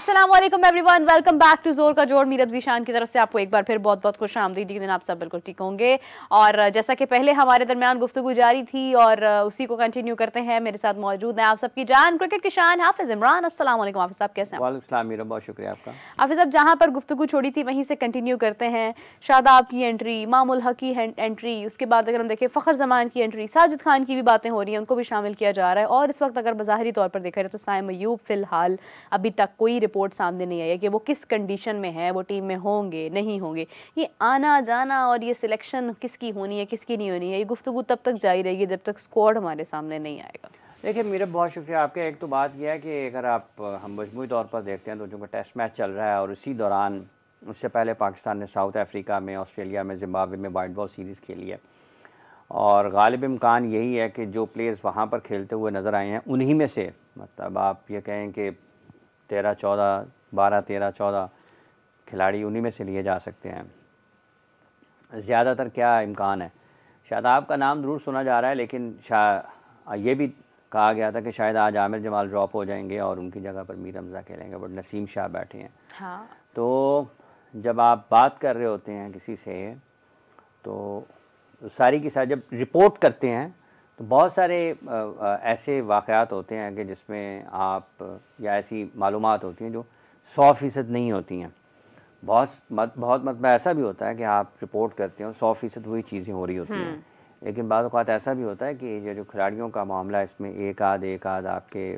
अस्सलामुअलैकुम everyone, welcome back to जोर का जोड़। मीरब ज़ीशान की तरफ से आपको एक बार फिर बहुत बहुत खुश आमदीद। दिन आप सब बिल्कुल ठीक होंगे। और जैसा कि पहले हमारे दरमियान गुफ्तगू जारी थी और उसी को कंटिन्यू करते हैं। मेरे साथ मौजूद हैं आप सबकी जान, क्रिकेट की शान हाफिज इमरान। अस्सलामुअलैकुम हाफिज साहब, कैसे हैं? वालेकुम सलाम मीरा, बहुत शुक्रिया आपका। हाफिज साहब, जहाँ पर गुफ्तगू छोड़ी थी वहीं से कंटिन्यू करते हैं। शादाब की एंट्री, मामूल हक की एंट्री, उसके बाद अगर हम देखें फ़खर जमान की एंट्री, साजिद खान की भी बातें हो रही हैं, उनको भी शामिल किया जा रहा है। और इस वक्त अगर बज़ाहिरी तौर पर देखा जाए तो साइम अय्यूब फ़िलहाल अभी तक कोई रिपोर्ट सामने नहीं आई है कि वो किस कंडीशन में है, वो टीम में होंगे नहीं होंगे। ये आना जाना और ये सिलेक्शन किसकी होनी है किसकी नहीं होनी है, ये गुफ्तगू तब तक जारी रहेगी जब तक स्क्वाड हमारे सामने नहीं आएगा। देखिए मीरा, बहुत शुक्रिया आपका। एक तो बात यह है कि अगर आप हम मजमूई तौर पर देखते हैं तो जो टेस्ट मैच चल रहा है और इसी दौरान उससे पहले पाकिस्तान ने साउथ अफ्रीका में, ऑस्ट्रेलिया में, ज़िम्बाब्वे में वाइट बॉल सीरीज़ खेली है और गालिब इम्कान यही है कि जो प्लेयर्स वहाँ पर खेलते हुए नज़र आए हैं उन्हीं में से, मतलब आप ये कहें कि 12-14 खिलाड़ी उन्हीं में से लिए जा सकते हैं। ज़्यादातर क्या इम्कान है, शादाब का नाम ज़रूर सुना जा रहा है, लेकिन ये भी कहा गया था कि शायद आज आमिर जमाल ड्रॉप हो जाएंगे और उनकी जगह पर मीर हमज़ा खेलेंगे, बट नसीम शाह बैठे हैं। हाँ। तो जब आप बात कर रहे होते हैं किसी से तो सारी की सारी जब रिपोर्ट करते हैं तो बहुत सारे ऐसे वाक़यात होते हैं कि जिसमें आप या ऐसी मालूमात होती हैं जो 100% नहीं होती हैं। बहुत मतलब ऐसा भी होता है कि आप रिपोर्ट करते हो 100% वही चीज़ें हो रही होती हैं, लेकिन बाद औक़ात ऐसा भी होता है कि ये जो खिलाड़ियों का मामला है इसमें एक आध आपके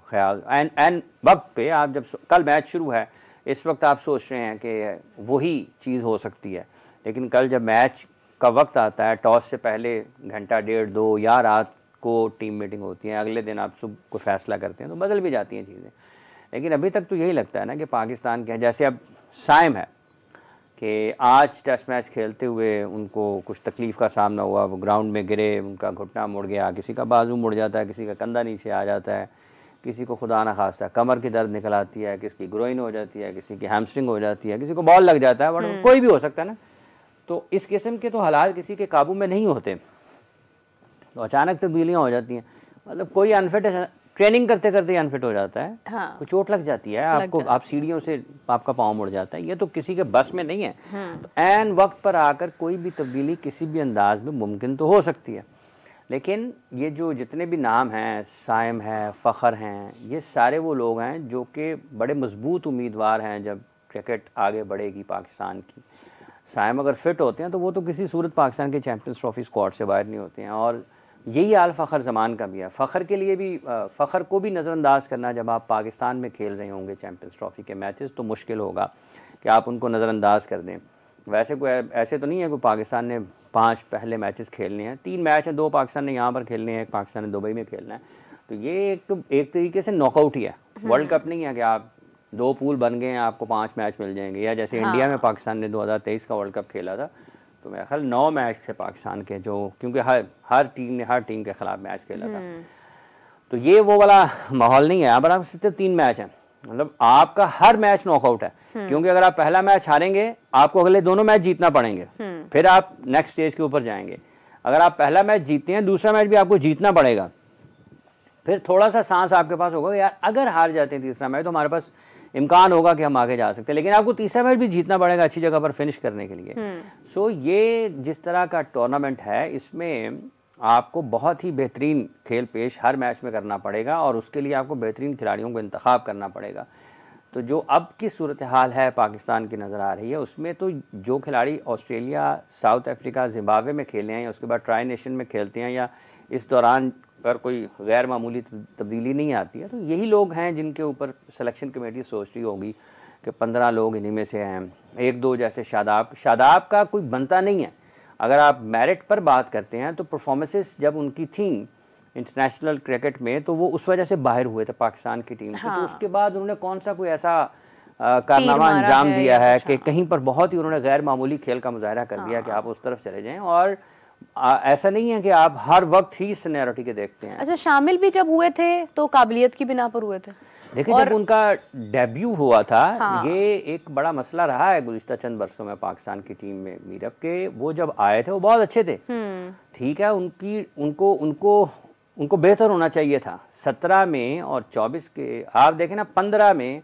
ख्याल एन वक्त पे, आप जब कल मैच शुरू है इस वक्त आप सोच रहे हैं कि वही चीज़ हो सकती है, लेकिन कल जब मैच का वक्त आता है, टॉस से पहले घंटा डेढ़ दो या रात को टीम मीटिंग होती है, अगले दिन आप सुबह को फैसला करते हैं तो बदल भी जाती हैं चीज़ें। लेकिन अभी तक तो यही लगता है ना कि पाकिस्तान के, जैसे अब साइम है कि आज टेस्ट मैच खेलते हुए उनको कुछ तकलीफ़ का सामना हुआ, वो ग्राउंड में गिरे, उनका घुटना मुड़ गया, किसी का बाजू मुड़ जाता है, किसी का कंधा नीचे आ जाता है, किसी को खुदा न खास्ता कमर की दर्द निकल आती है, किसी की ग्रोइन हो जाती है, किसी की हैमस्ट्रिंग हो जाती है, किसी को बॉल लग जाता है, बट कोई भी हो सकता है ना। तो इस किस्म के तो हालात किसी के काबू में नहीं होते, तो अचानक तब्दीलियाँ हो जाती हैं। मतलब कोई अनफिट ट्रेनिंग करते करते अनफिट हो जाता है, हाँ। कुछ चोट लग जाती है आपको, आप सीढ़ियों से आपका पाँव मुड़ जाता है, ये तो किसी के बस में नहीं है। तो ऐन वक्त पर आकर कोई भी तब्दीली किसी भी अंदाज में मुमकिन तो हो सकती है, लेकिन ये जो जितने भी नाम हैं, साइम है, फ़खर हैं, ये सारे वो लोग हैं जो कि बड़े मजबूत उम्मीदवार हैं जब क्रिकेट आगे बढ़ेगी पाकिस्तान की। साइम अगर फ़िट होते हैं तो वो तो किसी सूरत पाकिस्तान के चैम्पियंस ट्रॉफी स्क्वाड से बाहर नहीं होते हैं, और यही हाल फ़खर ज़मान का भी है। फ़खर के लिए भी, फ़खर को भी नज़रअंदाज करना, जब आप पाकिस्तान में खेल रहे होंगे चैम्पियंस ट्रॉफी के मैचेस, तो मुश्किल होगा कि आप उनको नज़रअंदाज कर दें। वैसे कोई ऐसे तो नहीं है कोई पाकिस्तान ने 5 पहले मैचेस खेलने हैं, 3 मैच हैं, 2 पाकिस्तान ने यहाँ पर खेलने हैं, 1 पाकिस्तान ने दुबई में खेलना है, तो ये एक तरीके से नॉकआउट ही है। वर्ल्ड कप नहीं है कि आप 2 पूल बन गए हैं, आपको 5 मैच मिल जाएंगे, या जैसे इंडिया में पाकिस्तान ने 2023 का वर्ल्ड कप खेला था तो मेरा ख्याल 9 मैच थे पाकिस्तान के, जो क्योंकि हर टीम के ख़िलाफ़ मैच खेला था, तो ये वो वाला माहौल नहीं है। यहाँ पर आप सिर्फ 3 मैच हैं, मतलब आपका हर मैच नॉकआउट है, क्योंकि अगर आप पहला मैच हारेंगे आपको अगले दोनों मैच जीतना पड़ेंगे, फिर आप नेक्स्ट स्टेज के ऊपर जाएंगे। अगर आप पहला मैच जीतते हैं, दूसरा मैच भी आपको जीतना पड़ेगा, फिर थोड़ा सा सांस आपके पास होगा यार, अगर हार जाते हैं तीसरा मैच तो हमारे पास इम्कान होगा कि हम आगे जा सकते हैं, लेकिन आपको तीसरा मैच भी जीतना पड़ेगा अच्छी जगह पर फिनिश करने के लिए। सो ये जिस तरह का टूर्नामेंट है, इसमें आपको बहुत ही बेहतरीन खेल पेश हर मैच में करना पड़ेगा और उसके लिए आपको बेहतरीन खिलाड़ियों को इंतखाब करना पड़ेगा। तो जो अब की सूरत हाल है पाकिस्तान की नज़र आ रही है, उसमें तो जो खिलाड़ी ऑस्ट्रेलिया, साउथ अफ्रीका, ज़िम्बाब्वे में खेले हैं या उसके बाद ट्राई नेशन में खेलते हैं, या इस दौरान अगर कोई गैर मामूली तब्दीली नहीं आती है, तो यही लोग हैं जिनके ऊपर सिलेक्शन कमेटी सोच रही होगी कि 15 लोग इन्हीं में से हैं। 1-2 जैसे शादाब का कोई बनता नहीं है। अगर आप मेरिट पर बात करते हैं तो परफॉर्मेंसेस जब उनकी थी इंटरनेशनल क्रिकेट में, तो वो उस वजह से बाहर हुए थे पाकिस्तान की टीम से। तो उसके बाद उन्होंने कौन सा कोई ऐसा कारनामा अंजाम दिया है कि कहीं पर बहुत ही उन्होंने गैर मामूली खेल का मुजाहरा कर दिया कि आप उस तरफ चले जाएं, और ऐसा नहीं है कि आप हर वक्त ही सीनियरिटी के देखते हैं। अच्छा, शामिल भी जब हुए थे तो काबिलियत की बिना पर हुए थे। देखिए, जब उनका डेब्यू हुआ था, ये एक बड़ा मसला रहा है गुज़िश्ता चंद बरसों में पाकिस्तान की टीम में मीरब के। वो जब आए थे वो बहुत अच्छे थे, ठीक है, उनको बेहतर होना चाहिए था। 17 में और 24 के आप देखें ना, 15 में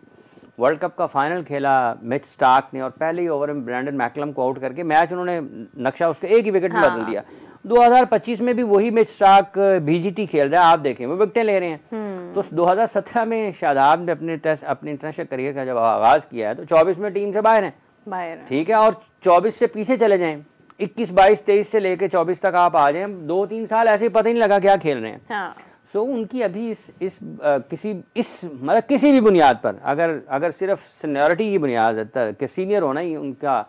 वर्ल्ड कप का फाइनल खेला मिच स्टार्क ने और पहले ही ओवर में ब्रैंडन मैकलम को आउट करके मैच उन्होंने नक्शा उसके एक ही विकेट में बदल दिया। 2025 में भी वही मिच स्टार्क बीजीटी खेल रहा है, आप देखें वो विकेटें ले रहे हैं। तो 2017 में शादाब ने अपने इंटरनेशनल करियर का जब आगाज़ किया है तो 24 में टीम से बाहर हैं, ठीक है, और 24 से पीछे चले जाएं, 21, 22, 23 से लेके 24 तक आप आ जाएं, 2-3 साल ऐसे ही पता ही नहीं लगा क्या खेल रहे हैं। सो उनकी अभी मतलब किसी भी बुनियाद पर अगर सिर्फ सीनियरिटी की बुनियाद है कि सीनियर होना ही उनका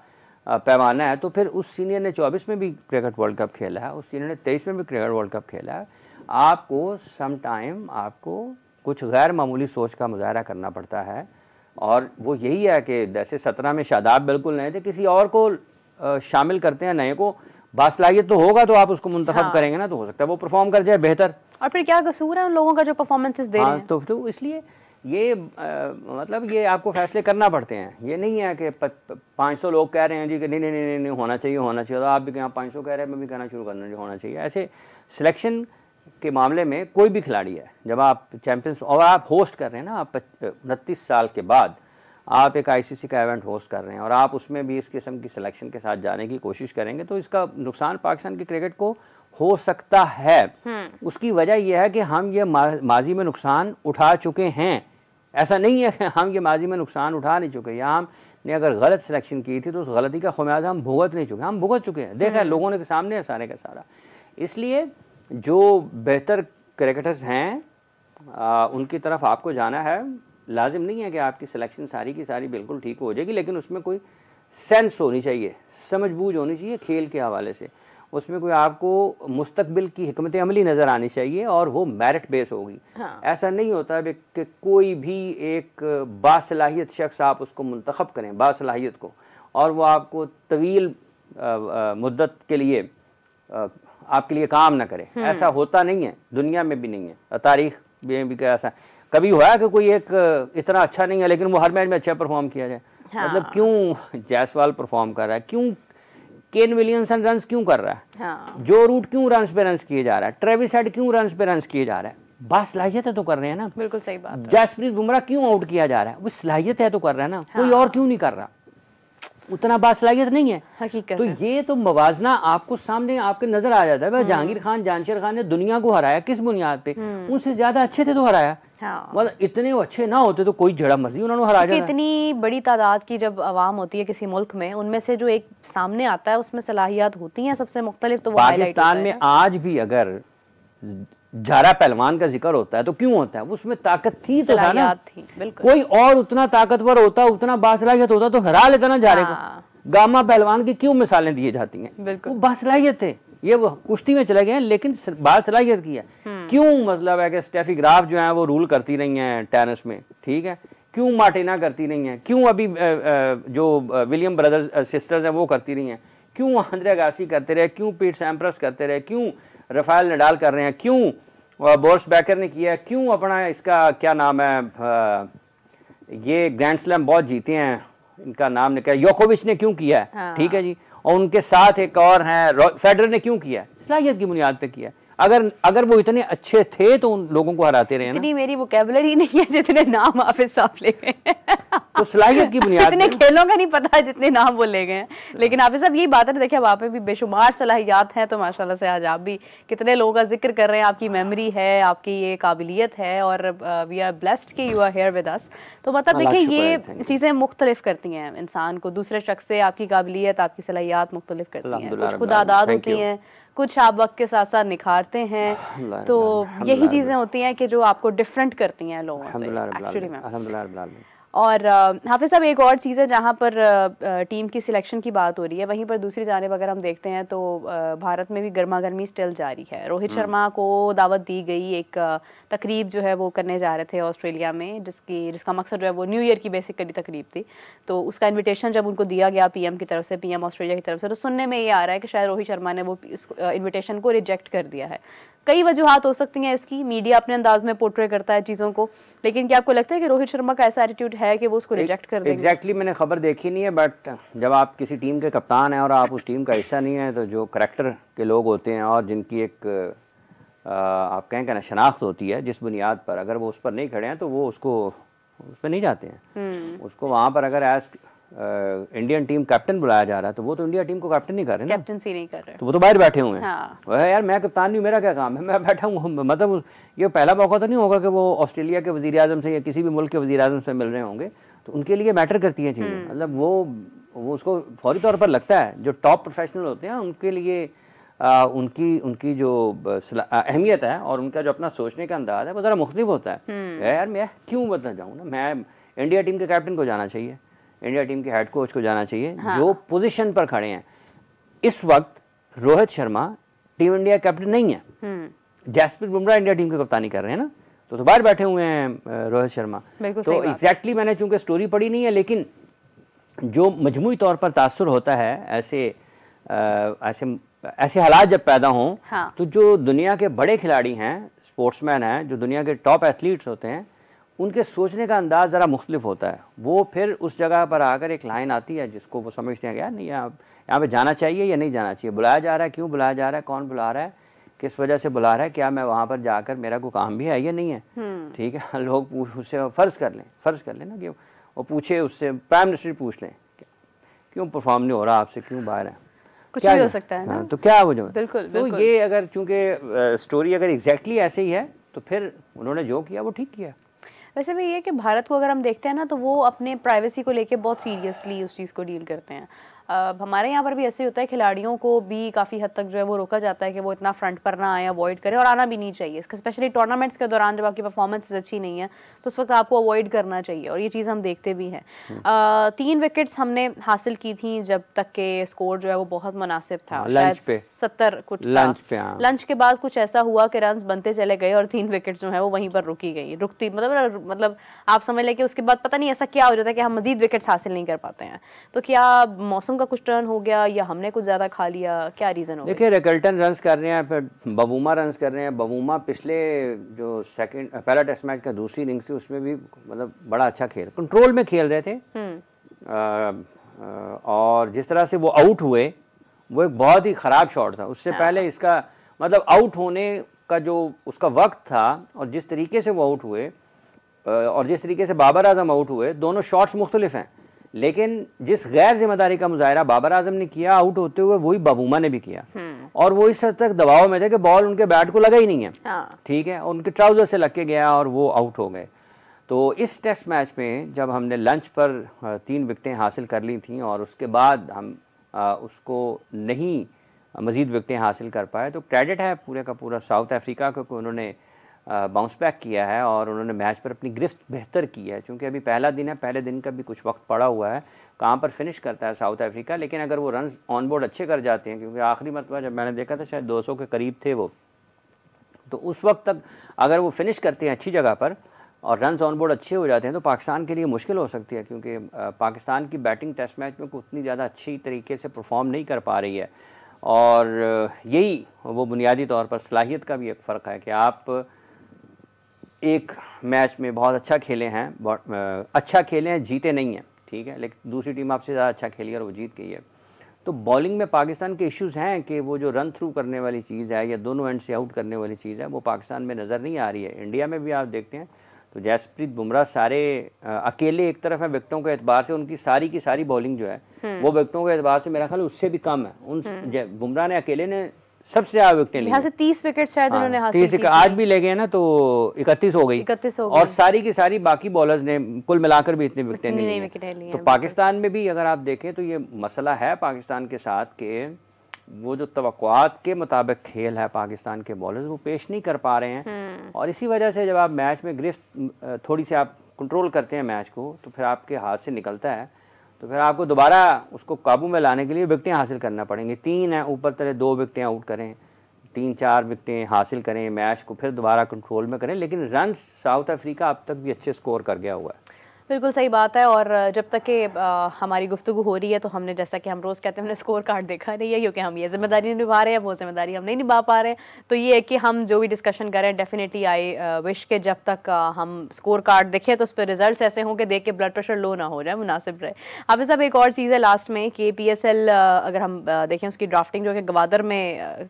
पैमाना है, तो फिर उस सीनियर ने 24 में भी क्रिकेट वर्ल्ड कप खेला है, उस सीनियर ने 23 में भी क्रिकेट वर्ल्ड कप खेला है। आपको सम टाइम आपको कुछ गैर मामूली सोच का मुजाहरा करना पड़ता है, और वो यही है कि जैसे 17 में शादाब बिल्कुल नए थे, किसी और को शामिल करते हैं नए को, बासलाहियत तो होगा तो आप उसको मुंतखब करेंगे ना, तो हो सकता है वो परफॉर्म कर जाए बेहतर। और फिर क्या कसूर है उन लोगों का जो परफॉर्मेंसेस दे रहे हैं? तो इसलिए ये मतलब ये आपको फैसले करना पड़ते हैं। ये नहीं है कि 500 लोग कह रहे हैं जी कि नहीं नहीं नहीं नहीं होना चाहिए, तो आप भी कहें 500 कह रहे हैं, मैं भी कहना शुरू करना होना चाहिए। ऐसे सिलेक्शन के मामले में कोई भी खिलाड़ी है, जब आप चैंपियंस और आप होस्ट कर रहे हैं ना, आप 29 साल के बाद आप एक आईसीसी का इवेंट होस्ट कर रहे हैं और आप उसमें भी इस किस्म की सिलेक्शन के साथ जाने की कोशिश करेंगे, तो इसका नुकसान पाकिस्तान के क्रिकेट को हो सकता है। उसकी वजह यह है कि हम ये माजी में नुकसान उठा चुके हैं। ऐसा नहीं है कि हम ये माजी में नुकसान उठा नहीं चुके, या हमने अगर गलत सिलेक्शन की थी तो उस गलती का खमियाजा हम भुगत नहीं चुके, हम भुगत चुके हैं, देखा है लोगों ने के सामने है सारे का सारा। इसलिए जो बेहतर क्रिकेटर्स हैं उनकी तरफ आपको जाना है। लाजिम नहीं है कि आपकी सिलेक्शन सारी की सारी बिल्कुल ठीक हो जाएगी, लेकिन उसमें कोई सेंस होनी चाहिए, समझबूझ होनी चाहिए खेल के हवाले से, उसमें कोई आपको मुस्तकबिल की हिकमत अमली नज़र आनी चाहिए और वो मेरिट बेस होगी। ऐसा नहीं होता कि कोई भी एक बासलाहियत शख्स आप उसको मुंतखब करें बासलाहियत को, और वो आपको तवील मुद्दत के लिए आपके लिए काम ना करे। ऐसा होता नहीं है, दुनिया में भी नहीं है, तारीख में भी ऐसा कभी हुआ है कि कोई एक इतना अच्छा नहीं है लेकिन वो हर मैच में अच्छा परफॉर्म किया जाए। मतलब क्यों जायसवाल परफॉर्म कर रहा है, क्यों केन विलियमसन रन्स क्यों कर रहा है, जो रूट क्यों रन्स पे रन्स किए जा रहा है, ट्रेविस हेड क्यों रन्स पे रन्स किए जा रहा है, बासलाहियत है तो कर रहे हैं ना। बिल्कुल सही बात है। जसप्रीत बुमराह क्यों आउट किया जा रहा है, वो सलाहियत है तो कर रहा है ना, कोई और क्यों नहीं कर रहा, उतना बासलाहियत नहीं है। हकीकत तो ये तो मवाजना आपको सामने आपके नजर आ जाता है। जहांगीर खान जानशेर खान ने दुनिया को हराया किस बुनियाद पे, उनसे ज्यादा अच्छे थे तो हराया। मतलब इतने अच्छे ना होते तो कोई जड़ा मर्जी उन्होंने हरा जाता। इतनी बड़ी तादाद की जब आवाम होती है किसी मुल्क में, उनमें से जो एक सामने आता है उसमें सलाहियत होती हैं सबसे मुख्तलिफ, तो वो पाकिस्तान में आज भी अगर जारा पहलवान का जिक्र होता है तो क्यों होता है, उसमें ताकत थी तो था ना, कोई और उतना ताकतवर होता, उतना बासलाहियत होता तो हरा लेता ना जारे को। गामा पहलवान की क्यों मिसालें दी जाती हैं, वो बासलाहियत थे, ये वो कुश्ती में चले गए लेकिन बासलाहियत की है। क्यों मतलब है कि स्टेफी ग्राफ जो है वो रूल करती नहीं है टेनिस में, ठीक है, क्यों मार्टिना करती नहीं है, क्यों अभी जो विलियम ब्रदर्स सिस्टर्स हैं वो करती नहीं है, क्यों आंद्रे अगासी करते रहे, क्यों पीट सैम्प्रस करते रहे, क्यों राफेल नडाल कर रहे हैं, क्यों बोर्स बैकर ने किया, क्यों अपना इसका क्या नाम है ये ग्रैंड स्लैम बहुत जीते हैं, इनका नाम निकला योकोविच ने क्यों किया है, ठीक है जी, और उनके साथ एक और हैं फेडरर ने क्यों किया, सलाहियत की बुनियाद पे किया। अगर वो इतने अच्छे थे तो उन लोगों को हराते रहे ना। इतनी मेरी वोकैबुलरी नहीं है जितने नाम हाफिज साहब ले गए तो सलाहियत की बुनियाद इतने खेलों का नहीं पता जितने नाम वो ले गए। लेकिन हाफिज साहब यही बात है, देखिए अब आप भी बेशुमार सलाहियात हैं, तो माशाल्लाह से आज आप भी कितने लोगों का जिक्र कर रहे हैं, आपकी मेमोरी है, आपकी ये काबिलियत है, और वी आर ब्लेस्ड कि you are here with us. तो मतलब देखिए ये चीज़ें मुख्तलिफ करती हैं इंसान को दूसरे शख्स से, आपकी काबिलियत आपकी सलाहियात मुख्तलिफ करती हैं, कुछ खुदादाद होती हैं, कुछ आप वक्त के साथ साथ निखारते हैं, तो यही चीज़ें होती हैं कि जो आपको डिफरेंट करती हैं लोगों से एक्चुअली में। और हाफिज साहब एक और चीज़ है जहाँ पर टीम की सिलेक्शन की बात हो रही है, वहीं पर दूसरी जानिब अगर हम देखते हैं तो भारत में भी गर्मा गर्मी स्टिल जारी है। रोहित शर्मा को दावत दी गई, एक तकरीब जो है वो करने जा रहे थे ऑस्ट्रेलिया में, जिसका मकसद जो है वो न्यू ईयर की बेसिकली तकरीब थी। तो उसका इन्विटेशन जब उनको दिया गया पीएम की तरफ से, पीएम ऑस्ट्रेलिया की तरफ से, तो सुनने में ये आ रहा है कि शायद रोहित शर्मा ने वो इस इन्विटेशन को रिजेक्ट कर दिया है। कई वजूहात हो सकती हैं इसकी, मीडिया अपने अंदाज में पोर्ट्रे करता है चीज़ों को, लेकिन क्या आपको लगता है कि रोहित शर्मा का ऐसा एटीट्यूड है कि वो उसको रिजेक्ट कर देंगे? एग्जैक्टली मैंने खबर देखी नहीं है, बट जब आप किसी टीम के कप्तान हैं और आप उस टीम का हिस्सा नहीं है, तो जो करैक्टर के लोग होते हैं और जिनकी एक आप कहें कि ना शनाख्त होती है, जिस बुनियाद पर अगर वो उस पर नहीं खड़े हैं तो वो उसको उसमें नहीं जाते हैं। उसको वहाँ पर अगर एज इंडियन टीम कैप्टन बुलाया जा रहा है तो वो तो इंडिया टीम को कैप्टन नहीं कर रहे ना, कैप्टनसी नहीं कर रहे, तो वो तो बाहर बैठे हुए हैं। हाँ। वह यार मैं कप्तान नहीं, मेरा क्या काम है, मैं बैठा हूँ। मतलब ये पहला मौका तो नहीं होगा कि वो ऑस्ट्रेलिया के वज़ीर आज़म से या किसी भी मुल्क के वज़ीर आज़म से मिल रहे होंगे, तो उनके लिए मैटर करती हैं चीज़ें। मतलब वो उसको फौरी तौर पर लगता है, जो टॉप प्रोफेशनल होते हैं उनके लिए उनकी जो अहमियत है और उनका जो अपना सोचने का अंदाज है वो ज़रा मुख्तलिफ होता है। यार मैं क्यों बदलना चाहूँ ना, मैं इंडिया टीम के कैप्टन को जाना चाहिए, इंडिया टीम के हेड कोच को जाना चाहिए। हाँ। जो पोजीशन पर खड़े हैं इस वक्त, Rohit Sharma team India captain नहीं है, जसप्रीत बुमराह इंडिया टीम की कप्तानी कर रहे हैं ना, तो बाहर बैठे हुए हैं रोहित शर्मा। तो एग्जैक्टली मैंने चूंकि स्टोरी पढ़ी नहीं है, लेकिन जो मजमूई तौर पर तासुर होता है ऐसे हालात जब पैदा हों। हाँ। तो जो दुनिया के बड़े खिलाड़ी हैं, स्पोर्ट्समैन हैं, जो दुनिया के टॉप एथलीट्स होते हैं, उनके सोचने का अंदाज़ ज़रा मुख्तलिफ होता है। वो फिर उस जगह पर आकर एक लाइन आती है जिसको वो समझते हैं कि यार नहीं, यहाँ पे जाना चाहिए या नहीं जाना चाहिए, बुलाया जा रहा है, क्यों बुलाया जा रहा है, कौन बुला रहा है, किस वजह से बुला रहा है, क्या मैं वहाँ पर जाकर मेरा कोई काम भी है या नहीं है। ठीक है, लोग उससे फ़र्ज़ कर लें ना कि वो पूछे, उससे प्राइम मिनिस्टर पूछ लें क्यों परफॉर्म नहीं हो रहा आपसे, क्यों बाहर है, कुछ भी हो सकता है ना। तो क्या वो जो बिल्कुल, तो बिल्कुल। ये अगर चूंकि स्टोरी अगर एग्जैक्टली ऐसे ही है तो फिर उन्होंने जो किया वो ठीक किया। वैसे भी ये कि भारत को अगर हम देखते हैं ना, तो वो अपने प्राइवेसी को लेके बहुत सीरियसली उस चीज़ को डील करते हैं। हमारे यहाँ पर भी ऐसे होता है, खिलाड़ियों को भी काफ़ी हद तक जो है वो रोका जाता है कि वो इतना फ्रंट पर ना आए, अवॉइड करें, और आना भी नहीं चाहिए। स्पेशली टूर्नामेंट्स के दौरान जब आपकी परफॉर्मेंस अच्छी नहीं है तो उस वक्त आपको अवॉइड करना चाहिए, और ये चीज़ हम देखते भी हैं। 3 विकेट्स हमने हासिल की थी जब तक के स्कोर जो है वो बहुत मुनासिब था, शायद 70 कुछ लंच के बाद कुछ ऐसा हुआ कि रन बनते चले गए और 3 विकेट्स जो है वो वहीं पर रुकती मतलब आप समझ लें कि उसके बाद पता नहीं ऐसा क्या हो जाता है कि हम मजीद विकेट्स हासिल नहीं कर पाते हैं। तो क्या मौसम का कुछ टर्न हो गया या हमने कुछ ज़्यादा खा लिया, क्या रीज़न हो गया? देखिए, रिकल्टन रन्स कर रहे हैं, फिर बवूमा रन्स कर रहे हैं। बवूमा पिछले जो पहला टेस्ट मैच का दूसरी इनिंग्स थी उसमें भी मतलब बड़ा अच्छा कंट्रोल में खेल रहे थे। और जिस तरह से वो आउट हुए वो एक बहुत ही ख़राब शॉट था। उससे पहले इसका मतलब आउट होने का जो उसका वक्त था और जिस तरीके से वो आउट हुए और जिस तरीके से बाबर आजम आउट हुए, दोनों शॉट्स मुख्तलिफ हैं, लेकिन जिस गैर जिम्मेदारी का मुजाहरा बाबर आजम ने किया आउट होते हुए, वही बवूमा ने भी किया। और वो इस हद तक दबाव में थे कि बॉल उनके बैट को लगा ही नहीं है। ठीक है, उनके ट्राउजर से लग के गया और वो आउट हो गए। तो इस टेस्ट मैच में जब हमने लंच पर 3 विकेटें हासिल कर ली थी और उसके बाद हम उसको नहीं मज़ीद विकेटें हासिल कर पाए, तो क्रेडिट है पूरे का पूरा साउथ अफ्रीका को, उन्होंने बाउंस बैक किया है और उन्होंने मैच पर अपनी गिरफ्त बेहतर की है। क्योंकि अभी पहला दिन है, पहले दिन का भी कुछ वक्त पड़ा हुआ है, कहाँ पर फिनिश करता है साउथ अफ्रीका। लेकिन अगर वो रन्स ऑन बोर्ड अच्छे कर जाते हैं, क्योंकि आखिरी मरतबा जब मैंने देखा था शायद 200 के करीब थे वो, तो उस वक्त तक अगर वो फिनिश करते हैं अच्छी जगह पर और रन्स ऑन बोर्ड अच्छे हो जाते हैं तो पाकिस्तान के लिए मुश्किल हो सकती है। क्योंकि पाकिस्तान की बैटिंग टेस्ट मैच में उतनी ज़्यादा अच्छी तरीके से परफॉर्म नहीं कर पा रही है। और यही वो बुनियादी तौर पर सलाहियत का भी एक फ़र्क है कि आप एक मैच में बहुत अच्छा खेले हैं, अच्छा खेले हैं, जीते नहीं हैं, ठीक है, लेकिन दूसरी टीम आपसे ज़्यादा अच्छा खेली और वो जीत गई है। तो बॉलिंग में पाकिस्तान के इश्यूज़ हैं कि वो जो रन थ्रू करने वाली चीज़ है या दोनों एंड से आउट करने वाली चीज़ है वो पाकिस्तान में नज़र नहीं आ रही है। इंडिया में भी आप देखते हैं तो जसप्रीत बुमराह सारे अकेले एक तरफ है विकेटों के एतबार से, उनकी सारी की सारी बॉलिंग जो है वो विकेटों के एतबार से मेरा ख्याल उससे भी कम है। उन बुमराह ने अकेले ने सबसे ज़्यादा विकेटें ली, यहाँ से 30 विकेट शायद उन्होंने हासिल की। आज भी ले गए ना तो 31 हो गई और सारी की सारी बाकी बॉलर्स ने कुल मिलाकर भी इतनी विकेटें नहीं ली। तो पाकिस्तान में भी अगर आप देखें तो ये मसला है पाकिस्तान के साथ कि वो जो तवक्कुआत के मुताबिक खेल है पाकिस्तान के बॉलर्स वो पेश नहीं कर पा रहे हैं। और इसी वजह से जब आप मैच में गिरफ्त थोड़ी सी आप कंट्रोल करते हैं मैच को तो फिर आपके हाथ से निकलता है, तो फिर आपको दोबारा उसको काबू में लाने के लिए विकेटें हासिल करना पड़ेंगी। 3 हैं ऊपर तरह 2 विकेटें आउट करें, 3-4 विकेटें हासिल करें, मैच को फिर दोबारा कंट्रोल में करें। लेकिन रन साउथ अफ्रीका अब तक भी अच्छे स्कोर कर गया हुआ है। बिल्कुल सही बात है। और जब तक कि हमारी गुफ्तगू हो रही है तो हमने, जैसा कि हम रोज़ कहते हैं, हमने स्कोर कार्ड देखा नहीं है, क्योंकि हम ये जिम्मेदारी निभा रहे हैं, वो जिम्मेदारी हम नहीं निभा पा रहे हैं। तो ये है कि हम जो भी डिस्कशन करें, डेफिनेटली आई विश के जब तक हम स्कोर कार्ड देखें तो उस पर रिजल्ट ऐसे हों कि देख के ब्लड प्रेशर लो ना हो जाए, मुनासिब रहे। हाफिज़ साहब, एक और चीज़ है लास्ट में कि PSL अगर हम देखें उसकी ड्राफ्टिंग जो कि गवादर में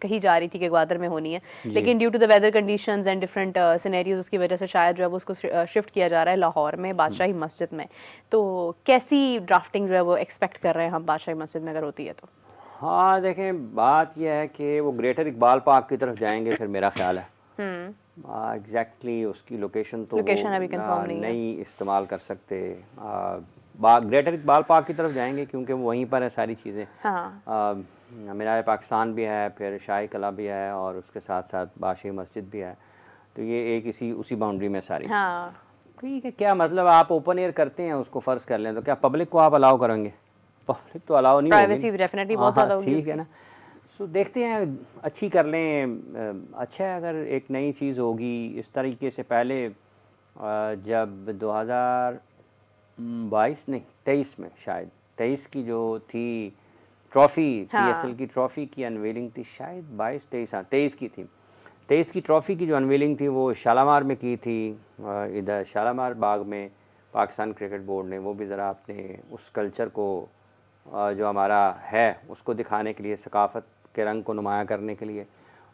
कही जा रही थी कि गवादर में होनी है, लेकिन due to the weather conditions and different scenarios उसकी वजह से शायद जो है वो उसको शिफ्ट किया जा रहा है लाहौर में, बादशाही मस्जिद में। तो कैसी ड्राफ्टिंग जो है वो एक्सपेक्ट कर रहे हैं हम बादशाही मस्जिद में अगर होती है तो? हाँ देखें, बात यह है कि वो ग्रेटर इकबाल पार्क की तरफ जाएंगे, फिर मेरा ख्याल है एग्जैक्टली उसकी लोकेशन तो अभी कंफर्म नहीं इस्तेमाल कर सकते। ग्रेटर इकबाल पार्क की तरफ जाएंगे क्योंकि वहीं पर है सारी चीज़ें। हाँ। मीनार पाकिस्तान भी है, फिर शाही कला भी है, और उसके साथ साथ बादशाही मस्जिद भी है। तो ये एक उसी बाउंड्री में सारी। हाँ। ठीक है, क्या मतलब आप ओपन एयर करते हैं, उसको फ़र्ज़ कर लें, तो क्या पब्लिक को आप अलाउ करेंगे? पब्लिक तो अलाउ नहीं होगी, प्राइवेसी डेफिनेटली बहुत ज़्यादा होगी। ठीक है ना। सो देखते हैं, अच्छी कर लें, अच्छा है अगर एक नई चीज़ होगी इस तरीके से। पहले जब 2022 नहीं 23 में, शायद 23 की जो थी ट्रॉफ़ी, PSL की ट्रॉफ़ी की अनवेलिंग थी, शायद 22-23, हाँ 23 की थी। 23 की ट्रॉफ़ी की जो अनवेलिंग थी वो शालामार में की थी, इधर शालामार बाग में पाकिस्तान क्रिकेट बोर्ड ने। वो भी ज़रा अपने उस कल्चर को जो हमारा है उसको दिखाने के लिए, सकाफ़त के रंग को नुमाया करने के लिए।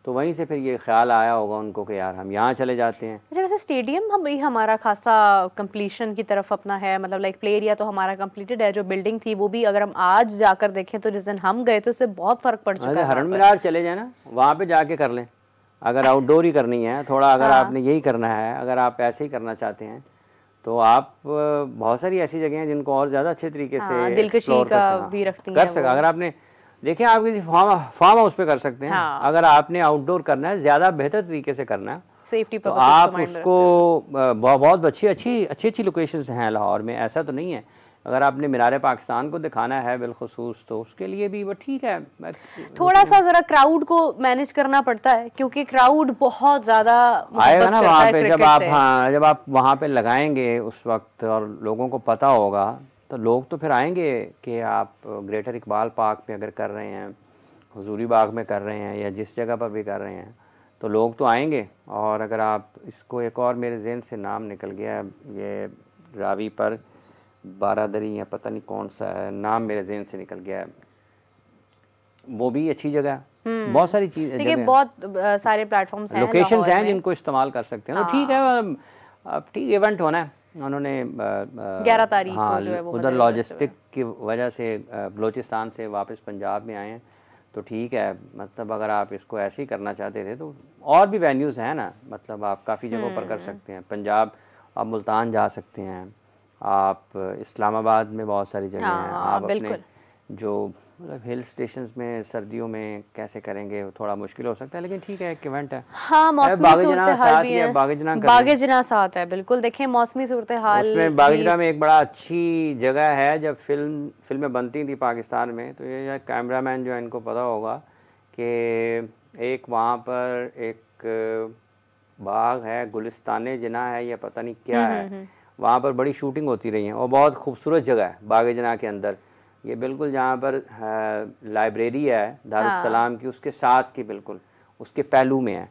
तो वहीं से फिर ये ख्याल आया होगा उनको कि यार हम यहाँ चले जाते हैं। अच्छा, वैसे स्टेडियम हमारा खासा कंप्लीशन की तरफ अपना है, मतलब लाइक प्ले एरिया तो हमारा कंप्लीटेड है। जो बिल्डिंग थी वो भी अगर हम आज जाकर देखें तो जिस दिन हम गए तो उससे बहुत फ़र्क पड़ चुका है। हरन मीनार चले जाए ना, वहाँ पे जाके कर लें अगर आउटडोर ही करनी है थोड़ा। अगर आपने यही करना है, अगर आप ऐसे ही करना चाहते हैं तो आप बहुत सारी ऐसी जगह हैं जिनको और ज़्यादा अच्छे तरीके से दिलकशी का भी रखती हैं कर सका। अगर आपने देखिए, आप किसी फार्म हाउस पे कर सकते हैं। अगर आपने आउटडोर करना है, ज़्यादा बेहतर तरीके से करना है, सेफ्टी तो आप उसको बहुत अच्छी लोकेशंस हैं लाहौर में, ऐसा तो नहीं है। अगर आपने मीनार पाकिस्तान को दिखाना है बिलखुसूस तो उसके लिए भी वो ठीक है। थोड़ा सा ज़रा क्राउड को मैनेज करना पड़ता है क्योंकि क्राउड बहुत ज़्यादा आएगा ना वहाँ पे। जब आप वहाँ पे लगाएंगे उस वक्त और लोगों को पता होगा तो लोग तो फिर आएंगे कि आप ग्रेटर इकबाल पार्क में अगर कर रहे हैं, हुजूरी बाग में कर रहे हैं, या जिस जगह पर भी कर रहे हैं तो लोग तो आएंगे। और अगर आप इसको, एक और मेरे जहन से नाम निकल गया, ये रावी पर बारादरी या पता नहीं कौन सा है, नाम मेरे जहन से निकल गया है, वो भी अच्छी जगह है। बहुत सारी चीज़ें, बहुत सारे प्लेटफॉर्म्स हैं, लोकेशंस हैं जिनको इस्तेमाल कर सकते हैं। तो ठीक है, अब ठीक इवेंट होना है। उन्होंने 11 तारीख को जो है वो उधर लॉजिस्टिक की वजह से बलूचिस्तान से वापस पंजाब में आए हैं, तो ठीक है। मतलब अगर आप इसको ऐसे ही करना चाहते थे तो और भी वेन्यूज़ हैं ना, मतलब आप काफ़ी जगहों पर कर सकते हैं। पंजाब आप मुल्तान जा सकते हैं, आप इस्लामाबाद में बहुत सारी जगह हैं। आप अपने जो मतलब हिल स्टेशंस में सर्दियों में कैसे करेंगे, थोड़ा मुश्किल हो सकता है, लेकिन ठीक है, एक इवेंट है। हाँ, मौसमी सूरत-ए-हाल भी है। बागेजना साथ है, बिल्कुल। देखें मौसमी सूरत-ए-हाल उसमें बागेजना में एक बड़ा अच्छी जगह है। जब फिल्में बनती थी पाकिस्तान में तो ये कैमरामैन जो है इनको पता होगा कि एक वहाँ पर एक बाग है, गुलिस्तान जिना है या पता नहीं क्या है, वहाँ पर बड़ी शूटिंग होती रही है और बहुत खूबसूरत जगह है बागेजना के अंदर। ये बिल्कुल जहाँ पर लाइब्रेरी है दारुस्सलाम की, उसके साथ की बिल्कुल उसके पहलू में है।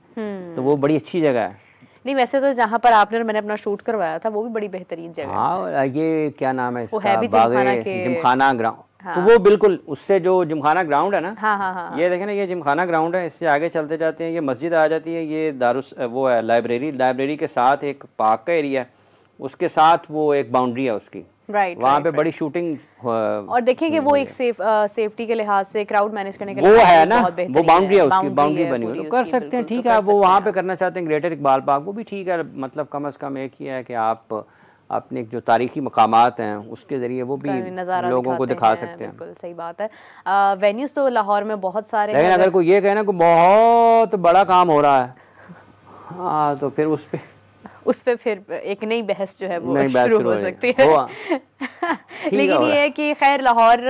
तो वो बड़ी अच्छी जगह है। नहीं, वैसे तो जहाँ पर आपने और मैंने अपना शूट करवाया था वो भी बड़ी बेहतरीन जगह है। हाँ, ये क्या नाम है इसका, जिमखाना ग्राउंड। तो वो बिल्कुल उससे जो जिमखाना ग्राउंड है ना, हाँ। ये देखें ना, ये जिमखाना ग्राउंड है। इससे आगे चलते जाते हैं, ये मस्जिद आ जाती है, ये वो है लाइब्रेरी के साथ एक पार्क का एरिया है, उसके साथ वो एक बाउंड्री है उसकी। वहाँ पे बड़ी शूटिंग। और देखिए कि वो एक सेफ्टी के लिहाज से क्राउड मैनेज करने के लिए वो है ना, वो बाउंड्री है, उसकी बाउंड्री बनी हुई, तो कर सकते हैं। ठीक है, वो वहाँ पे करना चाहते हैं ग्रेटर इकबाल पार्क, वो भी ठीक है। मतलब कम से कम एक ही है कि आप अपने जो तारीखी मकामात हैं उसके ज़रिए वो भी लोगों को दिखा सकते हैं। बिल्कुल सही बात है। वेन्यूज़ तो लाहौर में बहुत सारे, लेकिन अगर कोई ये कहना कि बहुत बड़ा काम हो रहा है, हाँ, तो फिर उस पर फिर एक नई बहस जो है वो शुरू हो सकती है। लेकिन ये है कि खैर लाहौर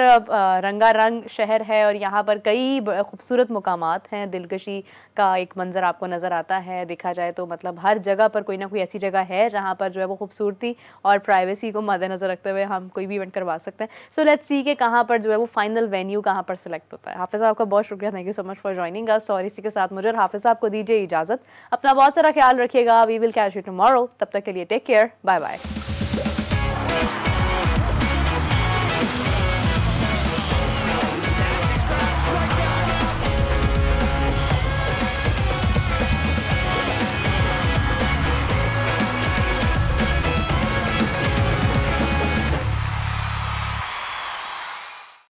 रंगारंग शहर है और यहाँ पर कई खूबसूरत मुकामात हैं, दिलकशी का एक मंजर आपको नज़र आता है। देखा जाए तो मतलब हर जगह पर कोई ना कोई ऐसी जगह है जहाँ पर जो है वो खूबसूरती और प्राइवेसी को मद्देनज़र रखते हुए हम कोई भी इवेंट करवा सकते हैं। सो लेट्स सी के कहाँ पर जो है वो फाइनल वेन्यू कहाँ पर सिलेक्ट होता है। हाफिज़ साहब का बहुत शुक्रिया, thank you so much for joining us. और इसी के साथ मुझे और हाफिज़ साहब को दीजिए इजाज़त। अपना बहुत सारा ख्याल रखिएगा। We will catch you tomorrow. तब तक के लिए टेक केयर, बाय बाय।